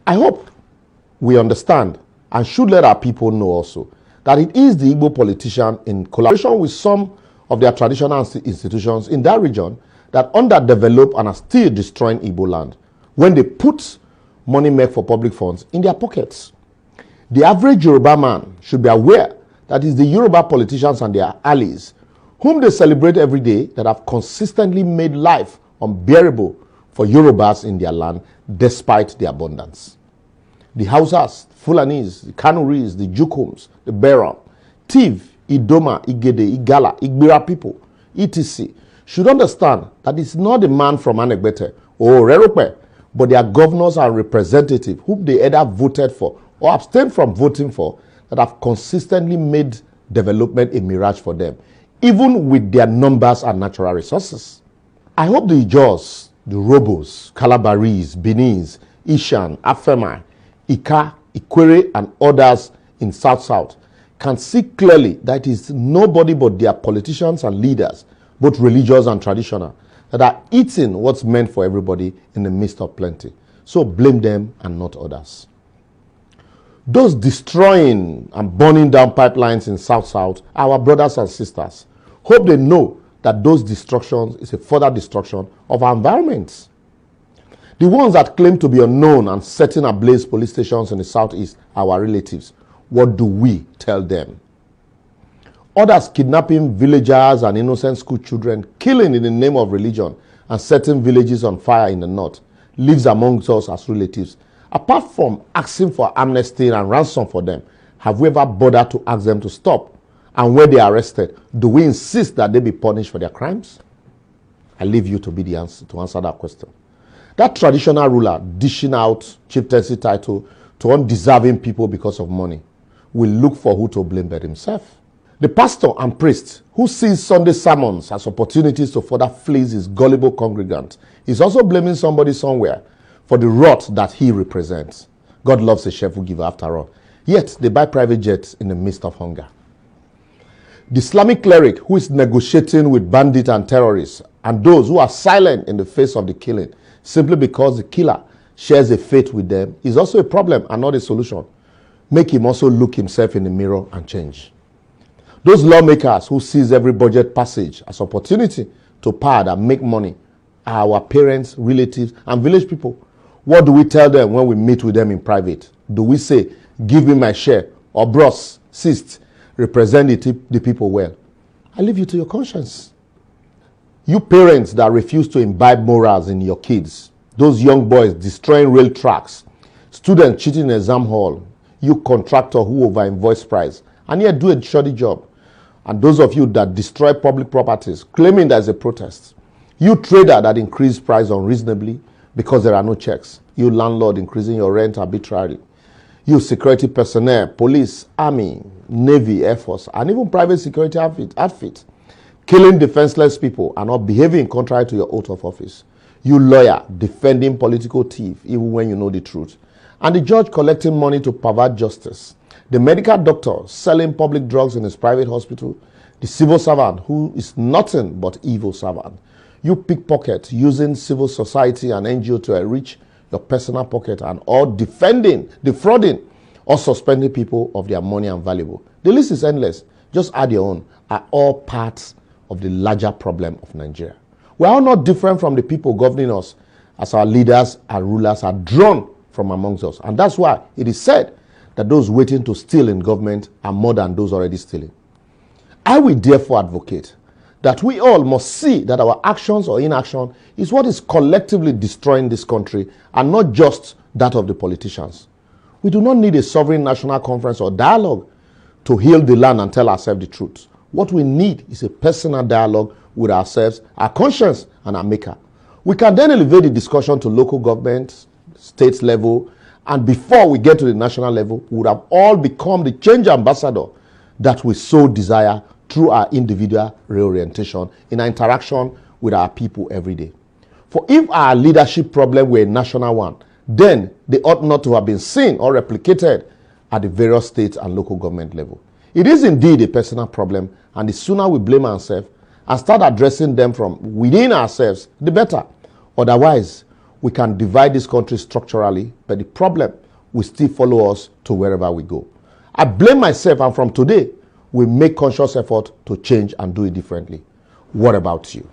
I hope we understand and should let our people know also that it is the Igbo politician in collaboration with some of their traditional institutions in that region that underdevelop and are still destroying Igbo land when they put money made for public funds in their pockets. The average Yoruba man should be aware that it's the Yoruba politicians and their allies whom they celebrate every day that have consistently made life unbearable for Yorubas in their land despite the abundance. The Hausas, Fulanis, the Kanuris, the Jukums, the Beram, Tiv, Idoma, Igede, Igala, Igbira people, etc. should understand that it's not the man from Anegbete or Rerope, but their governors and representatives whom they either voted for or abstained from voting for that have consistently made development a mirage for them, even with their numbers and natural resources. I hope the Ijaws, the Robos, Calabarese, Benis, Ishan, Afema, Ika, Ikwere, and others in South can see clearly that it is nobody but their politicians and leaders, both religious and traditional, that are eating what's meant for everybody in the midst of plenty. So blame them and not others. Those destroying and burning down pipelines in South, our brothers and sisters, hope they know that those destructions is a further destruction of our environments. The ones that claim to be unknown and setting ablaze police stations in the southeast are our relatives. What do we tell them? Others kidnapping villagers and innocent school children, killing in the name of religion, and setting villages on fire in the north, lives amongst us as relatives. Apart from asking for amnesty and ransom for them, have we ever bothered to ask them to stop? And when they are arrested, do we insist that they be punished for their crimes? I leave you to be the answer to answer that question. That traditional ruler dishing out chieftaincy title to undeserving people because of money will look for who to blame but himself. The pastor and priest who sees Sunday sermons as opportunities to further fleece his gullible congregants is also blaming somebody somewhere for the rot that he represents. God loves a cheerful giver after all. Yet they buy private jets in the midst of hunger. The Islamic cleric who is negotiating with bandits and terrorists and those who are silent in the face of the killing simply because the killer shares a faith with them is also a problem and not a solution. Make him also look himself in the mirror and change. Those lawmakers who sees every budget passage as opportunity to pad and make money are our parents, relatives, and village people. What do we tell them when we meet with them in private? Do we say, give me my share, or bros, sis, represent the people well? I leave you to your conscience. You parents that refuse to imbibe morals in your kids, those young boys destroying rail tracks, students cheating in exam hall, you contractor who over-invoice price, and yet do a shoddy job, and those of you that destroy public properties, claiming there's a protest, you trader that increase price unreasonably because there are no checks, you landlord increasing your rent arbitrarily, you security personnel, police, army, navy, air force, and even private security outfit, killing defenseless people and not behaving contrary to your oath of office, you lawyer defending political thief even when you know the truth, and the judge collecting money to pervert justice, the medical doctor selling public drugs in his private hospital, the civil servant who is nothing but evil servant, you pickpocket using civil society and NGO to enrich your personal pocket and all defending, defrauding, or suspending people of their money and valuable. The list is endless. Just add your own. Are all parts of the larger problem of Nigeria. We are all not different from the people governing us, as our leaders and rulers are drawn from amongst us. And that's why it is said that those waiting to steal in government are more than those already stealing. I will therefore advocate that we all must see that our actions or inaction is what is collectively destroying this country and not just that of the politicians. We do not need a sovereign national conference or dialogue to heal the land and tell ourselves the truth. What we need is a personal dialogue with ourselves, our conscience, and our maker. We can then elevate the discussion to local government, state level, and before we get to the national level, we would have all become the change ambassador that we so desire through our individual reorientation in our interaction with our people every day. For if our leadership problem were a national one, then they ought not to have been seen or replicated at the various state and local government level. It is indeed a personal problem, and the sooner we blame ourselves and start addressing them from within ourselves, the better. Otherwise, we can divide this country structurally, but the problem will still follow us to wherever we go. I blame myself, and from today, we make conscious effort to change and do it differently. What about you?